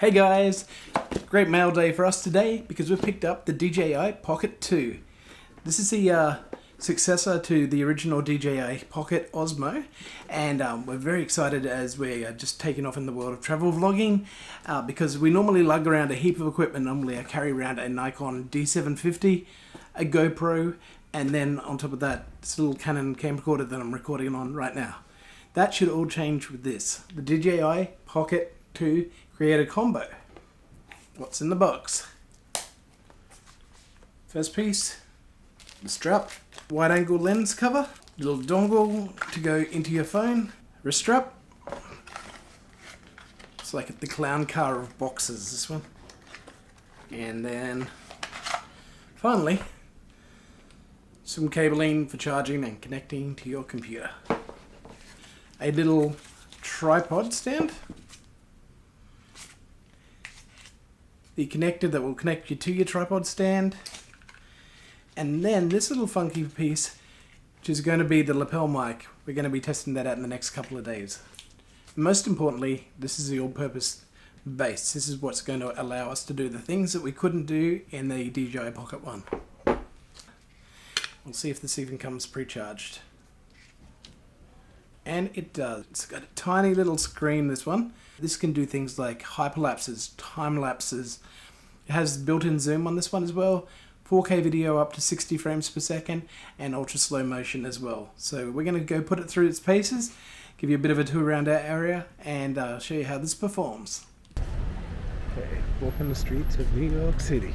Hey guys, great mail day for us today because we picked up the DJI Pocket 2. This is the successor to the original DJI Pocket Osmo, and we're very excited as we're just taking off in the world of travel vlogging because we normally lug around a heap of equipment. Normally I carry around a Nikon D750, a GoPro, and then on top of that this little Canon camcorder that I'm recording on right now. That should all change with this. The DJI Pocket 2 Creator Combo. What's in the box? First piece, the strap, wide angle lens cover, little dongle to go into your phone, wrist strap. It's like the clown car of boxes, this one. And then finally, some cabling for charging and connecting to your computer. A little tripod stand. The connector that will connect you to your tripod stand. And then this little funky piece, which is going to be the lapel mic. We're going to be testing that out in the next couple of days. Most importantly, this is the all-purpose base. This is what's going to allow us to do the things that we couldn't do in the DJI Pocket 1. We'll see if this even comes pre-charged. And it does. It's got a tiny little screen, this one. This can do things like hyperlapses, time lapses. It has built-in zoom on this one as well. 4K video up to 60 frames per second and ultra slow motion as well. So we're going to go put it through its paces, give you a bit of a tour around our area, and show you how this performs. Okay, walking the streets of New York City.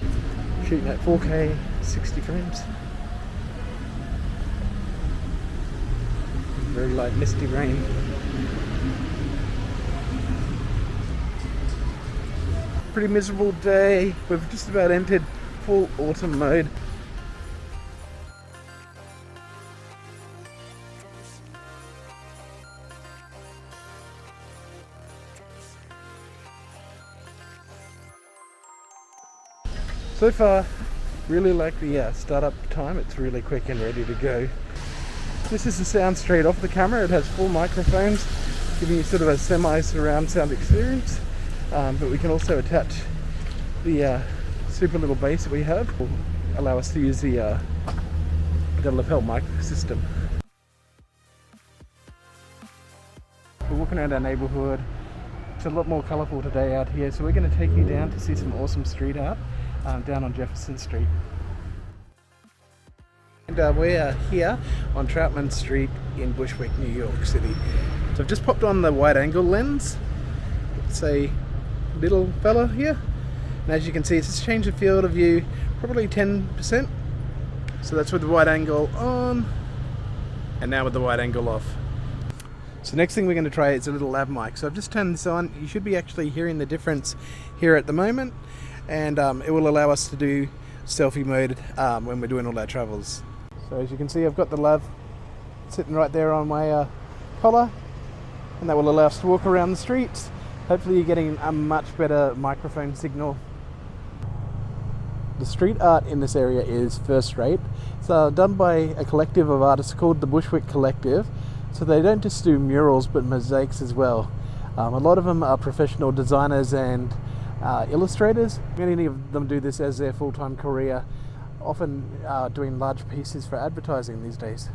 Shooting at 4K, 60 frames. Very light misty rain. Pretty miserable day. We've just about entered full autumn mode. So far, really like the startup time. It's really quick and ready to go. This is the sound straight off the camera. It has full microphones, giving you sort of a semi-surround sound experience. But we can also attach the super little bass that we have. Will allow us to use the lapel mic system. We're walking around our neighbourhood. It's a lot more colourful today out here, so we're going to take you down to see some awesome street art down on Jefferson Street. And we're here on Troutman Street in Bushwick, New York City. So I've just popped on the wide angle lens. It's a little fella here. And as you can see, it's just changed the field of view probably 10%. So that's with the wide angle on. And now with the wide angle off. So next thing we're going to try is a little lav mic. So I've just turned this on. You should be actually hearing the difference here at the moment. And it will allow us to do selfie mode when we're doing all our travels. So as you can see, I've got the lav sitting right there on my collar, and that will allow us to walk around the streets. Hopefully you're getting a much better microphone signal. The street art in this area is first rate. It's done by a collective of artists called the Bushwick Collective. So they don't just do murals but mosaics as well. A lot of them are professional designers and illustrators. Many of them do this as their full-time career, often doing large pieces for advertising these days.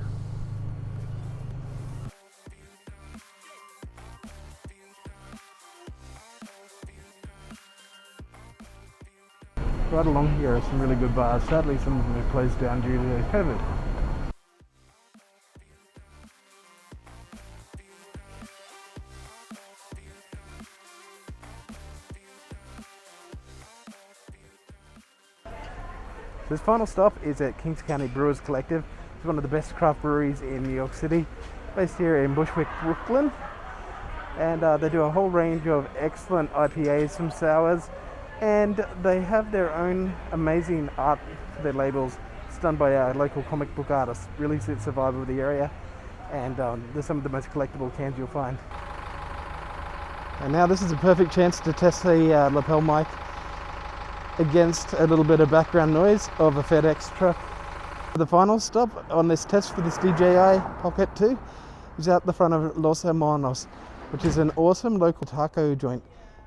Right along here are some really good bars. Sadly, some of them are closed down due to COVID. This final stop is at Kings County Brewers Collective. It's one of the best craft breweries in New York City, based here in Bushwick, Brooklyn. And they do a whole range of excellent IPAs, some sours, and they have their own amazing art for their labels. It's done by local comic book artists. Really suits the vibe of the area, and they're some of the most collectible cans you'll find. And now this is a perfect chance to test the lapel mic against a little bit of background noise of a FedEx truck. The final stop on this test for this DJI Pocket 2 is out the front of Los Hermanos, which is an awesome local taco joint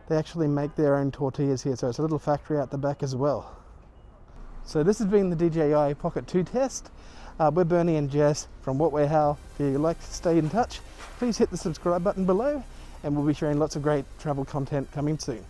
They actually make their own tortillas here, so it's a little factory out the back as well. So this has been the DJI Pocket 2 test. We're Bernie and Jess from WattWhereHow. If you'd like to stay in touch, please hit the subscribe button below, and we'll be sharing lots of great travel content coming soon.